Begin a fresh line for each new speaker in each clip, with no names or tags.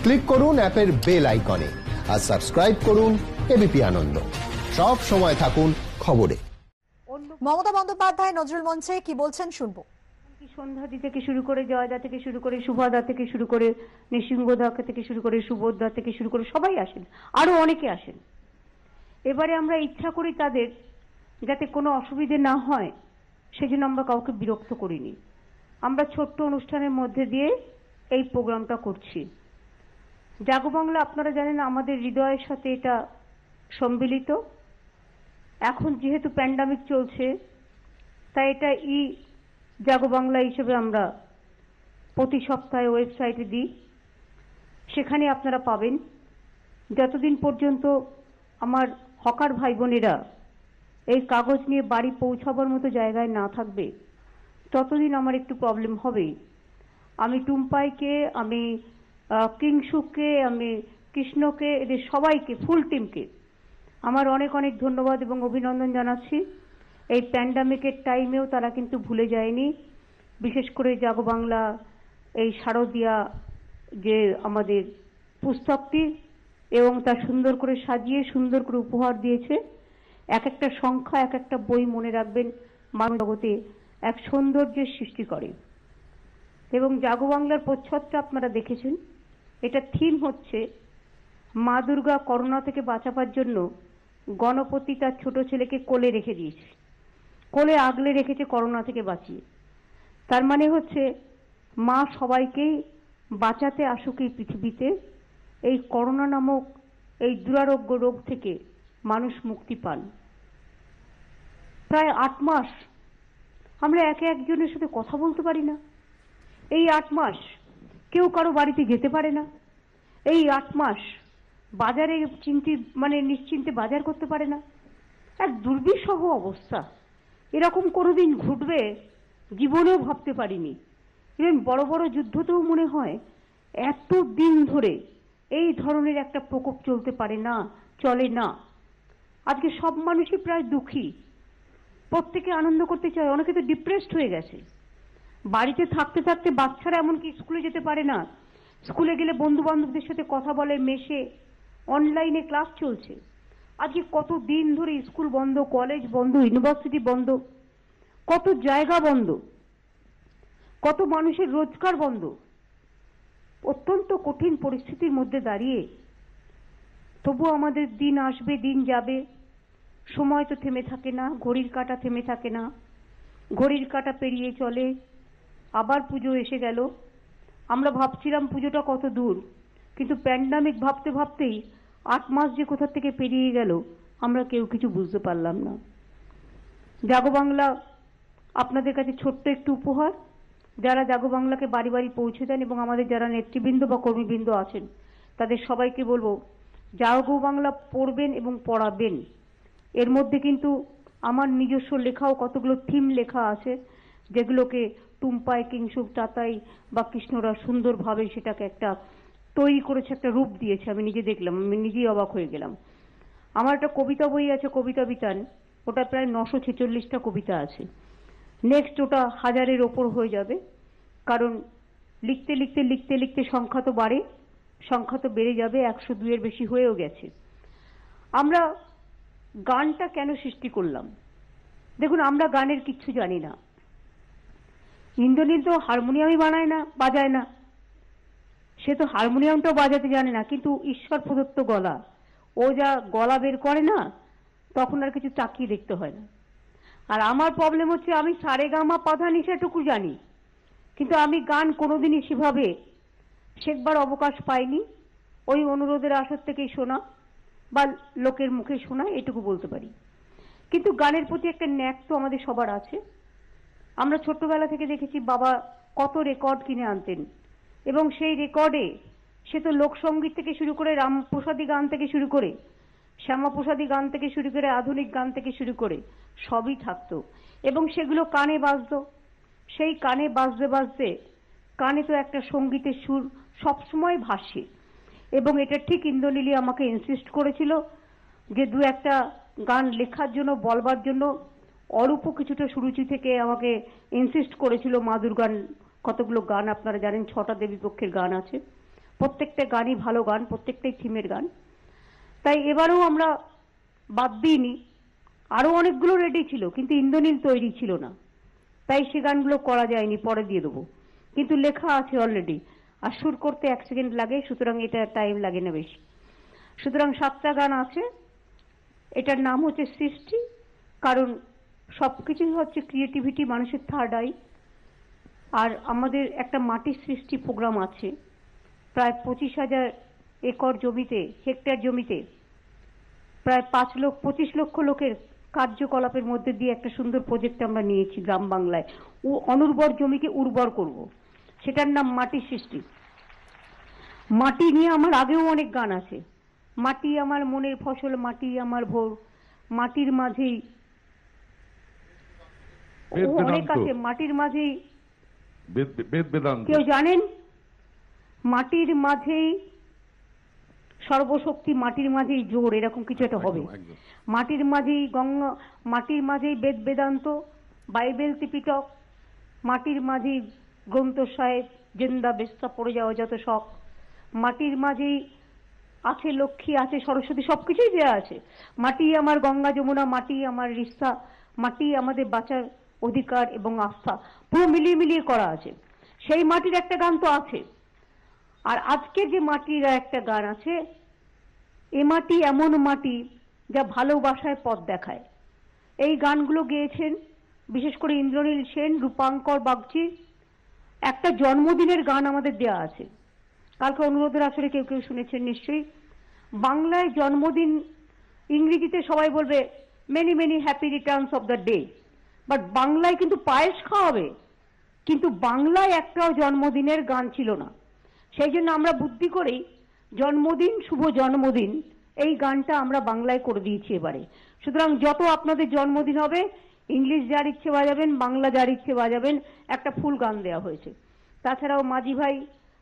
Click করুন অ্যাপের bell আইকনে আর সাবস্ক্রাইব করুন এবিপি আনন্দ। সব সময় থাকুন খবরে।
মমতা বন্দ্যোপাধ্যায় নজরুল মঞ্চে কি বলছেন শুনবো।
সন্ধ্যাদি থেকে শুরু করে জয়দা থেকে শুরু করে সুভাদা থেকে শুরু করে নৃসিংহদা থেকে শুরু করে সুবোধদা থেকে শুরু করে সবাই আসেন, আরো অনেকে আসেন। এবারে আমরা ইচ্ছা করি তাদের যাতে কোনো অসুবিধে না হয় সেজন্য আমরা কাউকে বিরক্ত করিনি। আমরা ছোট্ট অনুষ্ঠানের মধ্যে দিয়ে এই প্রোগ্রামটা করছি। জাগো বাংলা আপনারা জানেন আমাদের হৃদয়ের সাথে এটা সম্মিলিত। এখন যেহেতু প্যান্ডামিক চলছে তাই এটা জাগো বাংলা হিসেবে আমরা প্রতি সপ্তাহে ওয়েবসাইটে দিই, সেখানে আপনারা পাবেন। যতদিন পর্যন্ত আমার হকার ভাই বোনেরা এই কাগজ নিয়ে বাড়ি পৌঁছাবার মতো জায়গায় না থাকবে ততদিন আমার একটু প্রবলেম হবে। আমি টুম্পাইকে, আমি কিংশুককে, আমি কৃষ্ণকে, এদের সবাইকে, ফুল টিমকে আমার অনেক অনেক ধন্যবাদ এবং অভিনন্দন জানাচ্ছি। এই প্যান্ডামিকের টাইমেও তারা কিন্তু ভুলে যায়নি। বিশেষ করে জাগো বাংলা এই শারদিয়া যে আমাদের পুস্তকটি এবং তা সুন্দর করে সাজিয়ে সুন্দর করে উপহার দিয়েছে। এক একটা সংখ্যা, এক একটা বই মনে রাখবেন মানব জগতে এক সৌন্দর্যের সৃষ্টি করে। এবং জাগো বাংলার প্রচ্ছদটা আপনারা দেখেছেন, এটা থিম হচ্ছে মা দুর্গা করোনা থেকে বাঁচাবার জন্য গণপতি তার ছোট ছেলেকে কোলে রেখে দিয়েছে, কোলে আগলে রেখেছে করোনা থেকে বাঁচিয়ে। তার মানে হচ্ছে মা সবাইকেই বাঁচাতে আসুক এই পৃথিবীতে, এই করোনা নামক এই দুরারোগ্য রোগ থেকে মানুষ মুক্তি পান। প্রায় 8 মাস আমরা একে একজনের সাথে কথা বলতে পারি না। এই 8 মাস কেউ কারো বাড়িতে যেতে পারে না। এই 8 মাস বাজারে নিশ্চিন্তে বাজার করতে পারে না। এক দুর্বিষহ অবস্থা। এরকম কোনোদিন ঘটবে জীবনেও ভাবতে পারিনি। ইভেন বড় বড় যুদ্ধতেও মনে হয় এত দিন ধরে এই ধরনের একটা প্রকোপ চলতে পারে না, চলে না। আজকে সব মানুষই প্রায় দুঃখী, প্রত্যেকে আনন্দ করতে চায়, অনেকে তো ডিপ্রেসড হয়ে গেছে। বাড়িতে থাকতে থাকতে বাচ্চারা এমনকি স্কুলে যেতে পারে না, স্কুলে গেলে বন্ধু বান্ধবদের সাথে কথা বলে, মেশে, অনলাইনে ক্লাস চলছে। আজকে কত দিন ধরে স্কুল বন্ধ, কলেজ বন্ধ, ইউনিভার্সিটি বন্ধ, কত জায়গা বন্ধ, কত মানুষের রোজগার বন্ধ। অত্যন্ত কঠিন পরিস্থিতির মধ্যে দাঁড়িয়ে তবু আমাদের দিন আসবে, দিন যাবে, সময় তো থেমে থাকে না, ঘড়ির কাঁটা থেমে থাকে না, ঘড়ির কাঁটা পেরিয়ে চলে। আবার পুজো এসে গেল। আমরা ভাবছিলাম পুজোটা কত দূর, কিন্তু প্যান্ডামিক ভাবতে ভাবতেই 8 মাস যে কোথা থেকে পেরিয়ে গেল আমরা কেউ কিছু বুঝতে পারলাম না। জাগো বাংলা আপনাদের কাছে ছোট্ট একটু উপহার। যারা জাগো বাংলাকে বাড়ি বাড়ি পৌঁছে দেন এবং আমাদের যারা নেতৃবৃন্দ বা কর্মীবৃন্দ আছেন তাদের সবাইকে বলবো জাগো বাংলা পড়বেন এবং পড়াবেন। এর মধ্যে কিন্তু আমার নিজস্ব লেখাও কতগুলো থিম লেখা আছে, যেগুলোকে টুম্পাই, কিংশুক, তাতাই বা কৃষ্ণরা সুন্দরভাবে সেটাকে একটা তৈরি করেছে, একটা রূপ দিয়েছে। আমি নিজে দেখলাম, আমি নিজেই অবাক হয়ে গেলাম। আমার একটা কবিতা বই আছে, কবিতা বিতান, ওটা প্রায় 946টা কবিতা আছে। নেক্সট ওটা 1000-এর ওপর হয়ে যাবে, কারণ লিখতে লিখতে লিখতে লিখতে সংখ্যা তো বাড়ে, সংখ্যা তো বেড়ে যাবে, 102-এর বেশি হয়েও গেছে। আমরা গানটা কেন সৃষ্টি করলাম? দেখুন, আমরা গানের কিচ্ছু জানি না। ইন্দ্রনীল তো হারমোনিয়ামই বাজায় না, সে তো হারমোনিয়ামটাও বাজাতে জানে না, কিন্তু ঈশ্বর প্রদত্ত গলা, ও যা গলা বের করে না তখন আর কিছু তাকিয়ে দেখতে হয় না। আর আমার প্রবলেম হচ্ছে আমি সারেগামা পাধা নিশাটুকু জানি, কিন্তু আমি গান কোনোদিনই সেভাবে শেখবার অবকাশ পাইনি। ওই অনুরোধের আসর থেকেই শোনা বা লোকের মুখে শোনা, এটুকু বলতে পারি। কিন্তু গানের প্রতি একটা ন্যাক তো আমাদের সবার আছে। আমরা ছোট্টবেলা থেকে দেখেছি বাবা কত রেকর্ড কিনে আনতেন এবং সেই রেকর্ডে সে তো লোকসঙ্গীত থেকে শুরু করে রামপ্রসাদী গান থেকে শুরু করে শ্যামাপ্রসাদী গান থেকে শুরু করে আধুনিক গান থেকে শুরু করে সবই থাকতো এবং সেগুলো কানে বাজতো। সেই কানে বাজতে বাজতে কানে তো একটা সঙ্গীতের সুর সবসময় ভাসে এবং এটা ঠিক ইন্দ্রনীলি আমাকে ইনসিস্ট করেছিল যে দু একটা গান লেখার জন্য, বলবার জন্য। অরূপ কিছুটা সুরুচি থেকে আমাকে ইনসিস্ট করেছিল। মা দুর্গার কতগুলো গান আপনারা জানেন, 6টা দেবী পক্ষের গান আছে, প্রত্যেকটা গানই ভালো গান, প্রত্যেকটাই থিমের গান। তাই এবারেও আমরা বাদ দিইনি, আরো অনেকগুলো রেডি ছিল, কিন্তু ইন্দ্রনীল তৈরি ছিল না, তাই সে গানগুলো করা যায়নি, পরে দিয়ে দেবো। কিন্তু লেখা আছে অলরেডি, আর সুর করতে 1 সেকেন্ড লাগে, সুতরাং এটা টাইম লাগে না বেশি। সুতরাং 7টা গান আছে। এটার নাম হচ্ছে সৃষ্টি, কারণ সবকিছুই হচ্ছে ক্রিয়েটিভিটি, মানুষের থার্ড আই। আর আমাদের একটা মাটির সৃষ্টি প্রোগ্রাম আছে, প্রায় 25,000 একর জমিতে, হেক্টর জমিতে প্রায় 25 লক্ষ লোকের কার্যকলাপের মধ্যে দিয়ে একটা সুন্দর প্রজেক্ট আমরা নিয়েছি গ্রাম বাংলায়। অনুর্বর জমিকে উর্বর করব, সেটার নাম মাটির সৃষ্টি। মাটি নিয়ে আমার আগেও অনেক গান আছে। মাটি আমার মনের ফসল, মাটি আমার ভোর, মাটির মাঝেই অনেক আছে, মাটির মাঝেই কেউ জানেন? মাটির মাঝেই সর্বশক্তি, মাটির মাঝেই জোর, এরকম কিছু একটা হবে। মাটির মাঝেই গঙ্গা, মাটির মাঝেই বেদ বেদান্ত, বাইবেল ত্রিপিটক, মাটির মাঝেই গ্রন্থ সাহেব, জেন্দা বেস্তা পড়ে যাওয়া যত শখ, মাটির মাঝেই আছে লক্ষ্মী, আছে সরস্বতী, সবকিছুই দেওয়া আছে। মাটি আমার গঙ্গা যমুনা, মাটি আমার রিস্তা, মাটি আমাদের বাঁচার অধিকার এবং আস্থা, পুরো মিলিয়ে মিলিয়ে করা আছে। সেই মাটির একটা গান তো আছে। আর আজকে যে মাটির একটা গান আছে, এ মাটি এমন মাটি যা ভালোবাসায় পথ দেখায়। এই গানগুলো গেয়েছেন বিশেষ করে ইন্দ্রনীল সেন, রূপাঙ্কর বাগচি। একটা জন্মদিনের গান আমাদের দেয়া আছে, কালকে অনুরোধের আসরে কেউ কেউ শুনেছেন নিশ্চয়ই। বাংলায় জন্মদিন, ইংরেজিতে সবাই বলবে many many happy Returns of the day, but বাংলায় কিন্তু পায়েস খাওয়াবে, কিন্তু বাংলায় একটাও জন্মদিনের গান ছিল না। সেই জন্য আমরা বুদ্ধি করেই জন্মদিন, শুভ জন্মদিন, এই গানটা আমরা বাংলায় করে দিয়েছি এবারে। সুতরাং যত আপনাদের জন্মদিন হবে, ইংলিশ যার ইচ্ছে বাজাবেন, বাংলা যার ইচ্ছে বাজাবেন, একটা ফুল গান দেওয়া হয়েছে। তাছাড়াও মাঝি ভাই,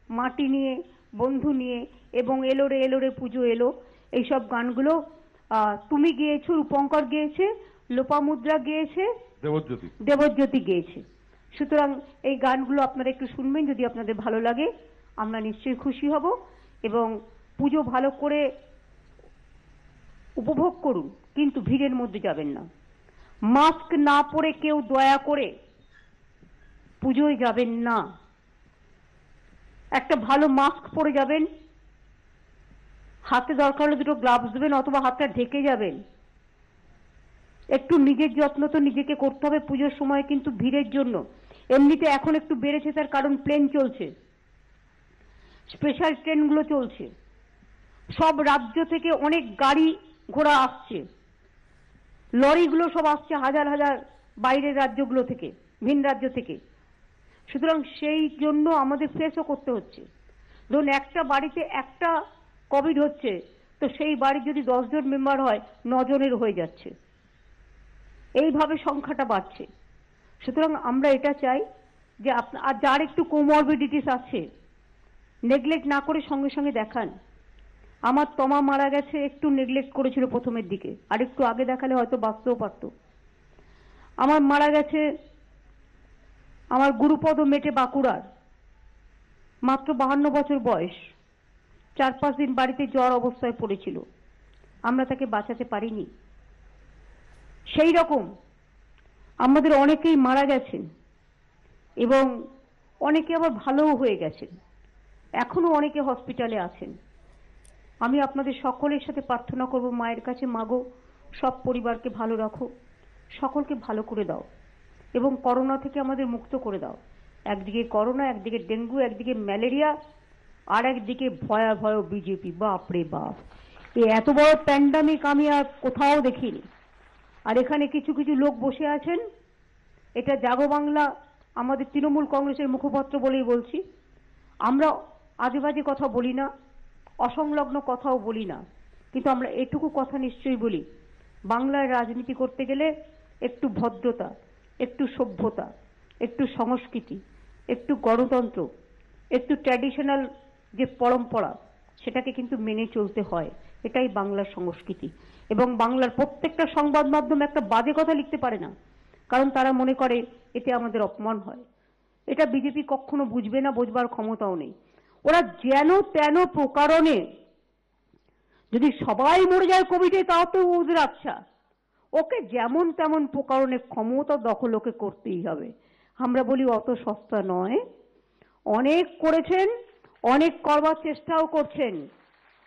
মাটি নিয়ে, বন্ধু নিয়ে, এবং এলোরে এলোরে পুজো এলো, এইসব গানগুলো তুমি গেয়েছো, রূপঙ্কর গেয়েছে, লোপামুদ্রা গেয়েছে, দেবজ্যোতি গেয়েছে। সুতরাং এই গানগুলো আপনারা একটু শুনবেন, যদি আপনাদের ভালো লাগে আমরা নিশ্চয়ই খুশি হব। এবং পুজো ভালো করে উপভোগ করুন, কিন্তু ভিড়ের মধ্যে যাবেন না। মাস্ক না পরে কেউ দয়া করে পুজোয় যাবেন না। একটা ভালো মাস্ক পরে যাবেন, হাতে দরকার হলে 2টো গ্লাভস দেবেন, অথবা হাতটা ঢেকে যাবেন। একটু নিজের যত্ন তো নিজেকে করতে হবে পুজোর সময়, কিন্তু ভিড়ের জন্য। এমনিতে এখন একটু বেড়েছে, তার কারণ প্লেন চলছে, স্পেশাল ট্রেনগুলো চলছে, সব রাজ্য থেকে অনেক গাড়ি ঘোড়া আসছে, লরিগুলো সব আসছে হাজার হাজার বাইরের রাজ্যগুলো থেকে, ভিন রাজ্য থেকে। সুতরাং সেই জন্য আমাদের ফেসও করতে হচ্ছে। ধরুন একটা বাড়িতে একটা কোভিড হচ্ছে, তো সেই বাড়ির যদি 10 জন মেম্বার হয়, 9 জনের হয়ে যাচ্ছে, এইভাবে সংখ্যাটা বাড়ছে। সুতরাং আমরা এটা চাই যে আর যার একটু কোমরবিডিটিস আছে, নেগলেক্ট না করে সঙ্গে সঙ্গে দেখান। আমার তমা মারা গেছে, একটু নেগলেক্ট করেছিল প্রথমের দিকে, আর একটু আগে দেখালে হয়তো বাঁচতেও পারত। আমার মারা গেছে আমার গুরুপদ মেটে, বাঁকুড়ার, মাত্র 52 বছর বয়স, 4-5 দিন বাড়িতে জ্বর অবস্থায় পড়েছিল, আমরা তাকে বাঁচাতে পারিনি। সেই রকম আমাদের অনেকেই মারা গেছেন, এবং অনেকে আবার ভালোও হয়ে গেছেন, এখনো অনেকে হসপিটালে আছেন। আমি আপনাদের সকলের সাথে প্রার্থনা করব মায়ের কাছে, মাগো সব পরিবারকে ভালো রাখো, সকলকে ভালো করে দাও, এবং করোনা থেকে আমাদের মুক্ত করে দাও। একদিকে করোনা, একদিকে ডেঙ্গু, একদিকে ম্যালেরিয়া, আর একদিকে ভয়াবহ বিজেপি। বাপরে বাপ, এই এত বড় প্যান্ডামিক আমি আর কোথাও দেখিনি। আর এখানে কিছু কিছু লোক বসে আছেন, এটা জাগো বাংলা আমাদের তৃণমূল কংগ্রেসের মুখপত্র বলেই বলছি, আমরা আজে বাজে কথা বলি না, অসংলগ্ন কথাও বলি না, কিন্তু আমরা এটুকু কথা নিশ্চয়ই বলি, বাংলার রাজনীতি করতে গেলে একটু ভদ্রতা, একটু সভ্যতা, একটু সংস্কৃতি, একটু গণতন্ত্র, একটু ট্র্যাডিশনাল যে পরম্পরা, সেটাকে কিন্তু মেনে চলতে হয়। এটাই বাংলার সংস্কৃতি। এবং বাংলার প্রত্যেকটা সংবাদ মাধ্যম একটা বাজে কথা লিখতে পারে না, কারণ তারা মনে করে এতে আমাদের অপমান হয়। এটা বিজেপি কখনো বুঝবে না, বোঝবার ক্ষমতাও নেই। ওরা যেন তেন প্রকারণে, যদি সবাই মরে যায় কোভিডে তাও তো ওদের আচ্ছা, ওকে যেমন তেমন প্রকারণে ক্ষমতা দখল ওকে করতেই হবে। আমরা বলি অত সস্তা নয়, অনেক করেছেন, অনেক করবার চেষ্টাও করছেন।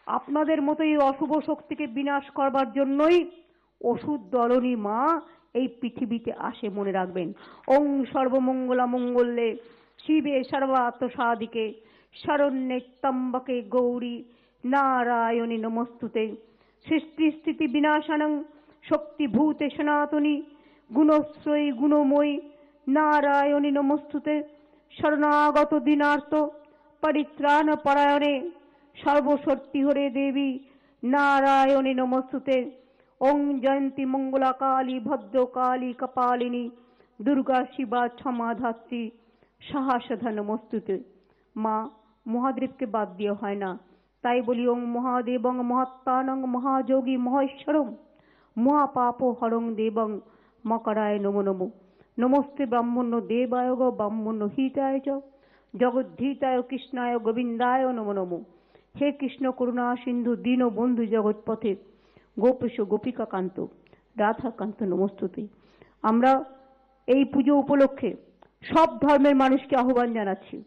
আপনাদের মতো এই অশুভ শক্তিকে বিনাশ করবার জন্যই ওষুধ দলনী মা এই পৃথিবীতে আসে, মনে রাখবেন। ওং সর্বমঙ্গলা মঙ্গলে শিবে সর্বার্থ সাধিকে শরণ্যে ত্র্যম্বকে গৌরী নারায়ণী নমস্তুতে। সৃষ্টি স্থিতি বিনাশানং শক্তিভূতে সনাতনী গুণশ্রয়ী গুণময়ী নারায়ণী নমস্তুতে। শরণাগত দীনার্থ পরিত্রাণ পরায়ণে সর্বশক্তি হরে দেবী নারায়ণী নমস্তুতে। ওং জয়ন্তী মঙ্গলা কালী ভদ্রকালী কপালিনী দুর্গা শিবা ক্ষমা ধাত্রী সাহসধা নমস্তুতে। মা মহাদেবকে বাদ দিয়ে হয় না, তাই বলি ওং মহাদেবং মহাত্মানং মহাযোগী মহেশ্বরং মহাপাপ হরং দেবং মকরায় নমো নমো। নমস্তে ব্রাহ্মণ্য দেবায় গ ব্রাহ্মণ্য হিতায় চ জগদ্ধিতায় কৃষ্ণায় গোবিন্দায় নমো নমো। হে কৃষ্ণ করুণা সিন্ধু দীন বন্ধু জগৎপথে গোপেশ গোপিকা কান্ত রাধাকান্ত নমস্তুতে। আমরা এই পুজো উপলক্ষে সব ধর্মের মানুষকে আহ্বান জানাচ্ছি,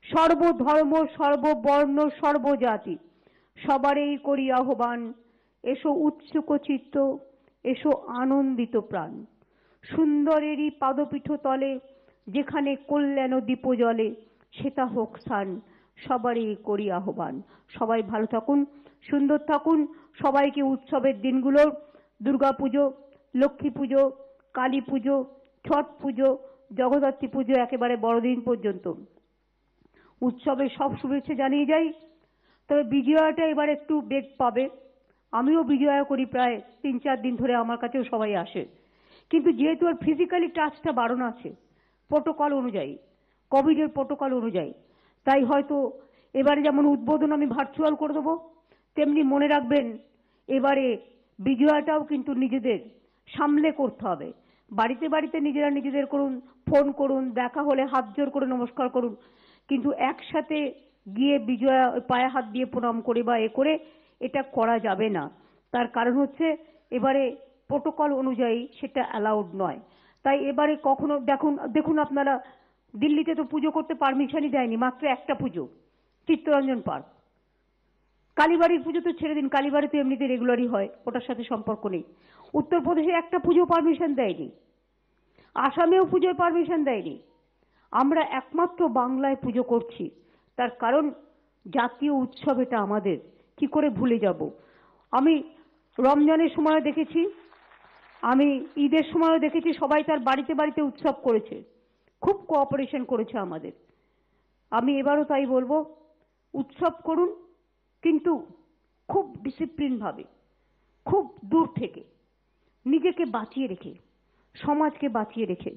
সর্বধর্ম সর্ববর্ণ সর্বজাতি সবারই করি আহ্বান, এসো উৎসুক চিত্ত, এসো আনন্দিত প্রাণ। সুন্দরেরই পাদপীঠ তলে যেখানে কল্যাণ দীপ জ্বলে সেটা হোক স্থান, সবারই করি আহ্বান। সবাই ভালো থাকুন, সুন্দর থাকুন। সবাইকে উৎসবের দিনগুলোর দুর্গা পুজো, লক্ষ্মী পুজো, কালী পুজো, ছট পুজো, জগদ্ধাত্রী পুজো একেবারে বড়দিন পর্যন্ত উৎসবের সব শুভেচ্ছা জানিয়ে যাই। তবে বিজয়াটা এবার একটু বেগ পাবে। আমিও বিজয়া করি প্রায় 3-4 দিন ধরে, আমার কাছেও সবাই আসে, কিন্তু যেহেতু আর ফিজিক্যালি টাচটা বারণ আছে প্রোটোকল অনুযায়ী, কোভিডের প্রোটোকল অনুযায়ী, তাই হয়তো এবারে যেমন উদ্বোধন আমি ভার্চুয়াল করে দেবো, তেমনি মনে রাখবেন এবারে বিজয়াটাও কিন্তু নিজেদের সামলে করতে হবে। বাড়িতে বাড়িতে নিজেরা নিজেদের করুন, ফোন করুন, দেখা হলে হাত জোর করে নমস্কার করুন, কিন্তু একসাথে গিয়ে বিজয়া পায়ে হাত দিয়ে প্রণাম করে বা এ করে এটা করা যাবে না। তার কারণ হচ্ছে এবারে প্রোটোকল অনুযায়ী সেটা অ্যালাউড নয়। তাই এবারে কখনো দেখুন আপনারা দিল্লিতে তো পুজো করতে পারমিশনই দেয়নি, মাত্র একটা পুজো চিত্তরঞ্জন পার্ক। কালীবাড়ির পুজো তো ছেড়ে দিন, কালীবাড়ি তো এমনিতে রেগুলারই হয়, ওটার সাথে সম্পর্ক নেই। উত্তরপ্রদেশে একটা পুজো পারমিশন দেয়নি, আসামেও পুজোয় পারমিশন দেয়নি। আমরা একমাত্র বাংলায় পুজো করছি, তার কারণ জাতীয় উৎসব এটা আমাদের, কি করে ভুলে যাব। আমি রমজানের সময় দেখেছি, আমি ঈদের সময়ও দেখেছি, সবাই তার বাড়িতে বাড়িতে উৎসব করেছে, খুব কোঅপারেশন করেছে আমাদের। আমি এবারও তাই বলবো, উৎসব করুন, কিন্তু খুব ডিসিপ্লিন ভাবে, খুব দূর থেকে, নিজেকে বাঁচিয়ে রেখে, সমাজকে বাঁচিয়ে রেখে।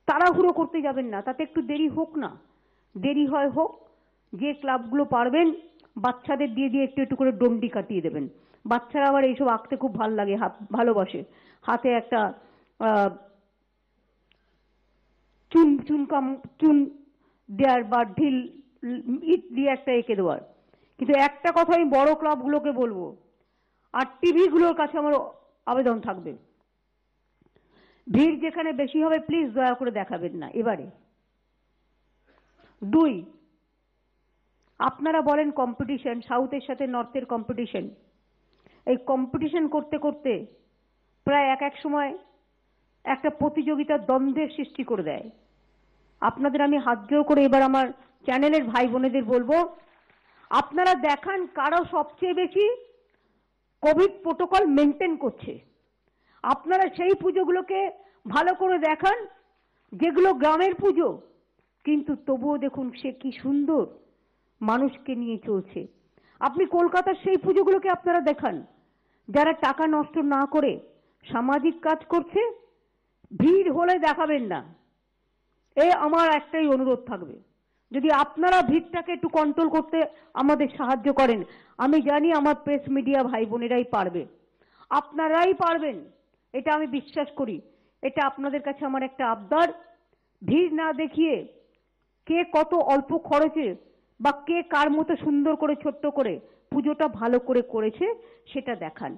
তাড়াহুড়ো করতে যাবেন না, তাতে একটু দেরি হোক না, দেরি হয় হোক। যে ক্লাবগুলো পারবেন বাচ্চাদের দিয়ে দিয়ে একটু একটু করে ডন্ডি কাটিয়ে দেবেন। বাচ্চারা আবার এইসব আঁকতে খুব ভালো লাগে, ভালোবাসে। হাতে একটা চুন দেওয়ার বা ঢিল ইট দিয়ে একটা এঁকে দেওয়ার। কিন্তু একটা কথা আমি বড় ক্লাবগুলোকে বলবো, আর টিভিগুলোর কাছে আমার আবেদন থাকবে, ভিড় যেখানে বেশি হবে প্লিজ দয়া করে দেখাবেন না এবারে। 2, আপনারা বলেন কম্পিটিশন, সাউথের সাথে নর্থের কম্পিটিশন, এই কম্পিটিশন করতে করতে প্রায় এক সময় একটা প্রতিযোগিতার দ্বন্দ্বের সৃষ্টি করে দেয়। আপনাদের আমি হাত জোড় করে এবার আমার চ্যানেলের ভাই বোনেদের বলবো, আপনারা দেখান কারা সবচেয়ে বেশি কোভিড প্রোটোকল মেনটেন করছে। আপনারা সেই পুজোগুলোকে ভালো করে দেখান যেগুলো গ্রামের পুজো, কিন্তু তবুও দেখুন সে কি সুন্দর মানুষকে নিয়ে চলছে। আপনি কলকাতার সেই পুজোগুলোকে আপনারা দেখান যারা টাকা নষ্ট না করে সামাজিক কাজ করছে। ভিড় হলে দেখাবেন না, এ আমার একটাই অনুরোধ থাকবে। যদি আপনারা ভিড়টাকে একটু কন্ট্রোল করতে আমাদের সাহায্য করেন, আমি জানি আমার প্রেস মিডিয়া ভাই বোনেরাই পারবে, আপনারাই পারবেন, এটা আমি বিশ্বাস করি। এটা আপনাদের কাছে আমার একটা আবদার, ভিড় না দেখিয়ে কে কত অল্প খরচে বা কে কার মতো সুন্দর করে ছোট্ট করে পুজোটা ভালো করে করেছে সেটা দেখান।